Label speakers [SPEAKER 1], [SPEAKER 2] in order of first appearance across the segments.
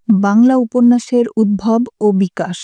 [SPEAKER 1] বাংলা উপন্যাসের উদ্ভব ও বিকাশ।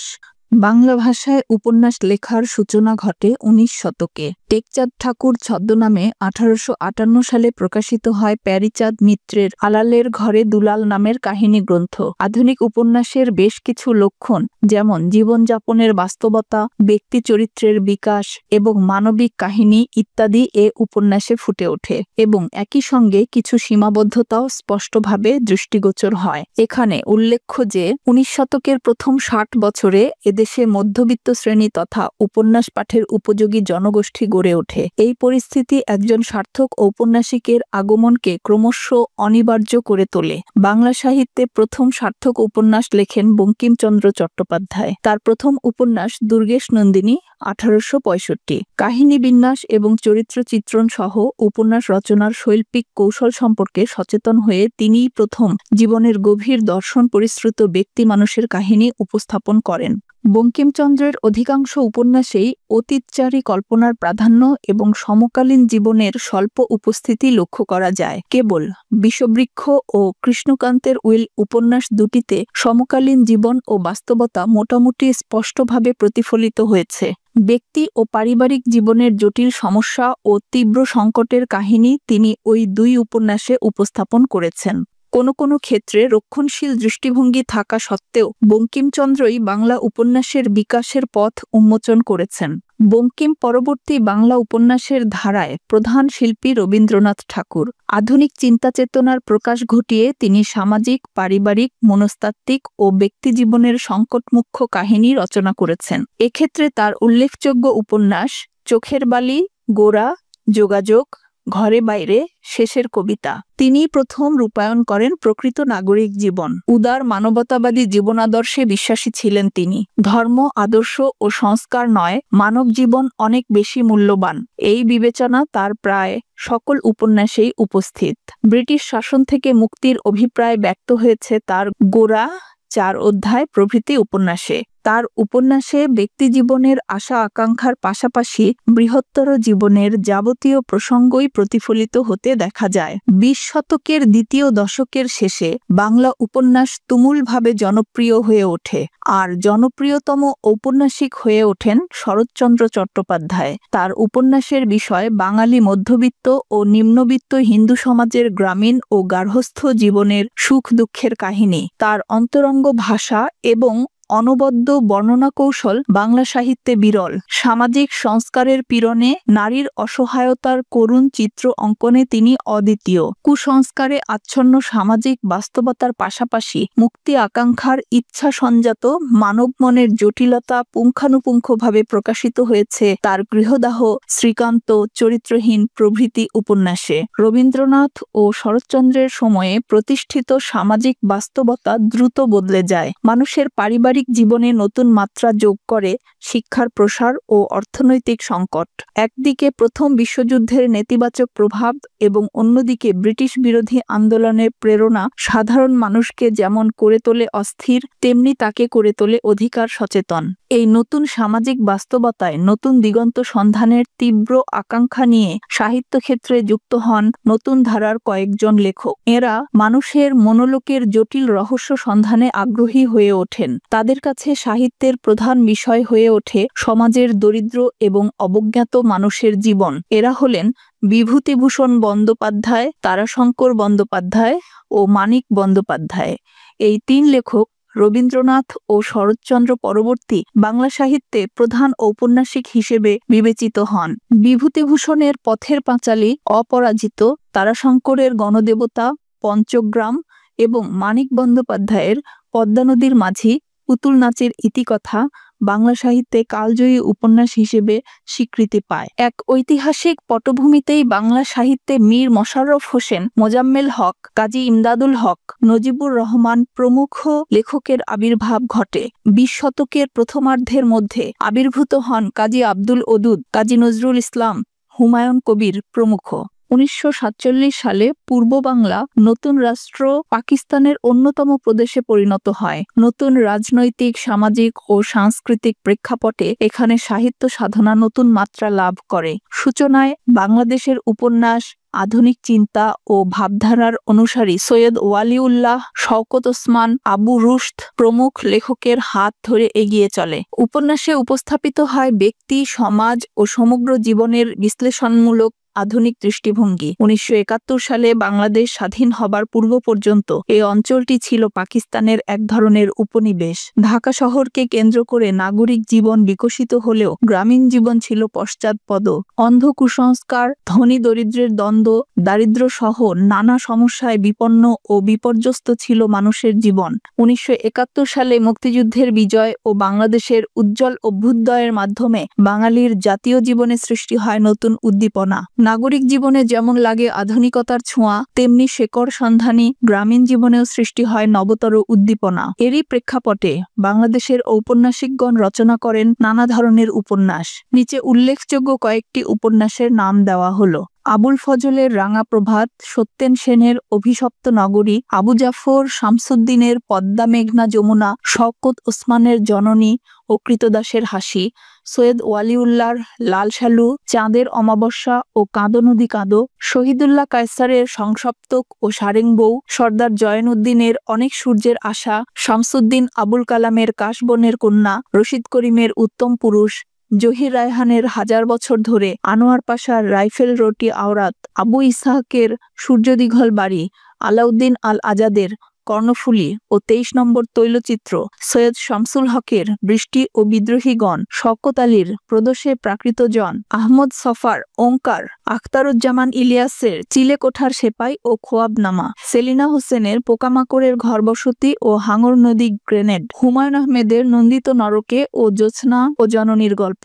[SPEAKER 1] বাংলা ভাষায় উপন্যাস লেখার সূচনা ঘটে ১৯ শতকে। টেকচাঁদ ঠাকুর ছদ্মনামে ১৮৫৮ সালে প্রকাশিত হয় প্যারীচাঁদ মিত্রের আলালের ঘরে দুলাল নামের কাহিনী গ্রন্থ। আধুনিক উপন্যাসের বেশ কিছু লক্ষণ, যেমন জীবনযাপনের বাস্তবতা, ব্যক্তি চরিত্রের বিকাশ এবং মানবিক কাহিনী ইত্যাদি এ উপন্যাসে ফুটে ওঠে এবং একই সঙ্গে কিছু সীমাবদ্ধতাও স্পষ্টভাবে দৃষ্টিগোচর হয়। এখানে উল্লেখ্য যে ১৯ শতকের প্রথম ৬০ বছরে এদেশে মধ্যবিত্ত শ্রেণী তথা উপন্যাস পাঠের উপযোগী জনগোষ্ঠী গড়ে ওঠে। এই পরিস্থিতি একজন সার্থক ঔপন্যাসিকের আগমনকে ক্রমশ অনিবার্য করে তোলে। বাংলা সাহিত্যে প্রথম সার্থক উপন্যাস লেখেন বঙ্কিমচন্দ্র চট্টোপাধ্যায়। তার প্রথম উপন্যাস দুর্গেশ নন্দিনী ১৮৬৫। কাহিনী বিন্যাস এবং চরিত্র চিত্রণ সহ উপন্যাস রচনার শৈল্পিক কৌশল সম্পর্কে সচেতন হয়ে তিনিই প্রথম জীবনের গভীর দর্শন পরিশ্রুত ব্যক্তি মানুষের কাহিনী উপস্থাপন করেন। বঙ্কিমচন্দ্রের অধিকাংশ উপন্যাসেই অতীতচারী কল্পনার প্রাধান্য এবং সমকালীন জীবনের স্বল্প উপস্থিতি লক্ষ্য করা যায়। কেবল বিষবৃক্ষ ও কৃষ্ণকান্তের উইল উপন্যাস দুটিতে সমকালীন জীবন ও বাস্তবতা মোটামুটি স্পষ্টভাবে প্রতিফলিত হয়েছে। ব্যক্তি ও পারিবারিক জীবনের জটিল সমস্যা ও তীব্র সংকটের কাহিনী তিনি ওই দুই উপন্যাসে উপস্থাপন করেছেন। কোনো কোনো ক্ষেত্রে রক্ষণশীল দৃষ্টিভঙ্গি থাকা সত্ত্বেও বঙ্কিমচন্দ্রই বাংলা উপন্যাসের বিকাশের পথ উন্মোচন করেছেন। বঙ্কিম পরবর্তী বাংলা উপন্যাসের ধারায় প্রধান শিল্পী রবীন্দ্রনাথ ঠাকুর। আধুনিক চিন্তাচেতনার প্রকাশ ঘটিয়ে তিনি সামাজিক, পারিবারিক, মনস্তাত্ত্বিক ও ব্যক্তিজীবনের সংকটমুখ্য কাহিনী রচনা করেছেন। এক্ষেত্রে তার উল্লেখযোগ্য উপন্যাস চোখের বালি, গোরা, যোগাযোগ, ঘরে বাইরে, শেষের কবিতা। তিনি প্রথম রূপায়ণ করেন প্রকৃত নাগরিক জীবন। উদার মানবতাবাদী জীবনাদর্শে বিশ্বাসী ছিলেন তিনি। ধর্ম, আদর্শ ও সংস্কার নয়, মানব জীবন অনেক বেশি মূল্যবান, এই বিবেচনা তার প্রায় সকল উপন্যাসেই উপস্থিত। ব্রিটিশ শাসন থেকে মুক্তির অভিপ্রায় ব্যক্ত হয়েছে তার গোরা, ৪ অধ্যায় প্রভৃতি উপন্যাসে। তার উপন্যাসে ব্যক্তিজীবনের আশা আকাঙ্ক্ষার পাশাপাশি বৃহত্তর জীবনের যাবতীয় প্রসঙ্গই প্রতিফলিত হতে দেখা যায়। ২০ শতকের দ্বিতীয় দশকের শেষে বাংলা উপন্যাস তুমুলভাবে জনপ্রিয় হয়ে ওঠে, আর জনপ্রিয়তম ঔপন্যাসিক হয়ে ওঠেন শরৎচন্দ্র চট্টোপাধ্যায়। তার উপন্যাসের বিষয় বাঙালি মধ্যবিত্ত ও নিম্নবিত্ত হিন্দু সমাজের গ্রামীণ ও গার্হস্থ্য জীবনের সুখ দুঃখের কাহিনী। তার অন্তরঙ্গ ভাষা এবং অনবদ্য বর্ণনা কৌশল বাংলা সাহিত্যে বিরল। সামাজিক সংস্কারের পীড়নে নারীর অসহায়তার করুণ চিত্র অঙ্কনে তিনি অদ্বিতীয়। কুসংস্কারে আচ্ছন্ন সামাজিক বাস্তবতার পাশাপাশি মুক্তি আকাঙ্ক্ষার ইচ্ছা সঞ্জাত মানব মনের জটিলতা পুঙ্খানুপুঙ্খভাবে প্রকাশিত হয়েছে তার গৃহদাহ, শ্রীকান্ত, চরিত্রহীন প্রভৃতি উপন্যাসে। রবীন্দ্রনাথ ও শরৎচন্দ্রের সময়ে প্রতিষ্ঠিত সামাজিক বাস্তবতা দ্রুত বদলে যায়। মানুষের পারিবারিক জীবনে নতুন মাত্রা যোগ করে শিক্ষার প্রসার ও অর্থনৈতিক সংকট। একদিকে প্রথম বিশ্বযুদ্ধের নেতিবাচক প্রভাব এবং অন্যদিকে ব্রিটিশ বিরোধী আন্দোলনের প্রেরণা সাধারণ মানুষকে যেমন করে তোলে অস্থির, তেমনি তাকে করে তোলে অধিকার সচেতন। এই নতুন সামাজিক বাস্তবতায় নতুন দিগন্ত সন্ধানের তীব্র আকাঙ্ক্ষা নিয়ে সাহিত্যক্ষেত্রে যুক্ত হন নতুন ধারার কয়েকজন লেখক। এরা মানুষের মনোলোকের জটিল রহস্য সন্ধানে আগ্রহী হয়ে ওঠেন। তাদের কাছে সাহিত্যের প্রধান বিষয় হয়ে ওঠে সমাজের দরিদ্র এবং অবজ্ঞাত মানুষের জীবন। এরা হলেন বিভূতিভূষণ বন্দ্যোপাধ্যায়, তারাশঙ্কর বন্দ্যোপাধ্যায় ও মানিক বন্দ্যোপাধ্যায়। এই ৩ লেখক রবীন্দ্রনাথ ও শরৎচন্দ্র পরবর্তী বাংলা সাহিত্যে প্রধান ঔপন্যাসিক হিসেবে বিবেচিত হন। বিভূতিভূষণের পথের পাঁচালী, অপরাজিত, তারাশঙ্করের গণদেবতা, পঞ্চগ্রাম এবং মানিক বন্দ্যোপাধ্যায়ের পদ্মা নদীর মাঝি, পুতুল নাচের ইতিকথা বাংলা সাহিত্যে কালজয়ী উপন্যাস হিসেবে স্বীকৃতি পায়। এক ঐতিহাসিক পটভূমিতেই বাংলা সাহিত্যে মীর মশাররফ হোসেন, মোজাম্মেল হক, কাজী ইমদাদুল হক, নজিবুর রহমান প্রমুখ লেখকের আবির্ভাব ঘটে। ২০ শতকের প্রথমার্ধের মধ্যে আবির্ভূত হন কাজী আব্দুল ওদুদ, কাজী নজরুল ইসলাম, হুমায়ুন কবির প্রমুখ। ১৯৪৭ সালে পূর্ব বাংলা নতুন রাষ্ট্র পাকিস্তানের অন্যতম প্রদেশে পরিণত হয়। নতুন রাজনৈতিক, সামাজিক ও সাংস্কৃতিক প্রেক্ষাপটে এখানে সাহিত্য সাধনা নতুন মাত্রা লাভ করে। সূচনায় বাংলাদেশের উপন্যাস, আধুনিক চিন্তা ও ভাবধারার অনুসারী সৈয়দ ওয়ালিউল্লাহ, শওকত ওসমান, আবু রুশদ প্রমুখ লেখকের হাত ধরে এগিয়ে চলে। উপন্যাসে উপস্থাপিত হয় ব্যক্তি, সমাজ ও সমগ্র জীবনের বিশ্লেষণমূলক আধুনিক দৃষ্টিভঙ্গি। 1971 সালে বাংলাদেশ স্বাধীন হবার পূর্ব পর্যন্ত এই অঞ্চলটি ছিল পাকিস্তানের এক ধরনের উপনিবেশ। ঢাকা শহরকে কেন্দ্র করে নাগরিক জীবন বিকশিত হলেও গ্রামীণ জীবন ছিল পশ্চাৎপদ। অন্ধ কুসংস্কার, ধনী দরিদ্রের দ্বন্দ্ব, দারিদ্র্য সহ নানা সমস্যায় বিপন্ন ও বিপর্যস্ত ছিল মানুষের জীবন। 1971 সালে মুক্তিযুদ্ধের বিজয় ও বাংলাদেশের উজ্জ্বল অভ্যুদয়ের মাধ্যমে বাঙালির জাতীয় জীবনে সৃষ্টি হয় নতুন উদ্দীপনা। নাগরিক জীবনে যেমন লাগে আধুনিকতার ছোঁয়া, তেমনি শেকড় সন্ধানী গ্রামীণ জীবনেও সৃষ্টি হয় নবতর উদ্দীপনা। এরই প্রেক্ষাপটে বাংলাদেশের ঔপন্যাসিকগণ রচনা করেন নানা ধরনের উপন্যাস। নিচে উল্লেখযোগ্য কয়েকটি উপন্যাসের নাম দেওয়া হলো: আবুল ফজলের রাঙা প্রভাত, সত্যেন সেনের অভিশপ্ত নগরী, আবু জাফর শামসুদ্দিনের পদ্মা মেঘনা যমুনা, শওকত ওসমানের জননী ও কৃতদাসের হাসি, সৈয়দ ওয়ালিউল্লাহর লাল সালু, চাঁদের অমাবস্যা ও কাঁদো নদী কাঁদো, শহীদুল্লাহ কায়সারের সংসপ্তক ও সারেংবউ, সর্দার জয়নুদ্দিনের অনেক সূর্যের আশা, শামসুদ্দিন আবুল কালামের কাশবনের কন্যা, রশিদ করিমের উত্তম পুরুষ, জহির রায়হানের হাজার বছর ধরে, আনোয়ার পাশার রাইফেল রোটি আওরাত, আবু ইসহাকের সূর্যদীঘল বাড়ি, আলাউদ্দিন আল আজাদের কর্ণফুলী ও 23 নম্বর তৈলচিত্র, সৈয়দ শামসুল হকের বৃষ্টি ও বিদ্রোহীগণ, শওকত আলীর প্রদোষে প্রাকৃতজন, আহমদ সফার ওঙ্কার, আখতারুজ্জামান ইলিয়াসের চিলেকোঠার সেপাই ও খোয়াবনামা, সেলিনা হোসেনের পোকামাকড়ের ঘরবসতি ও হাঙর নদী গ্রেনেড, হুমায়ুন আহমেদের নন্দিত নরকে ও জ্যোৎস্না ও জননীর গল্প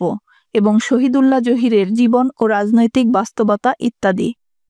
[SPEAKER 1] এবং শহীদুল্লাহ জহিরের জীবন ও রাজনৈতিক বাস্তবতা ইত্যাদি।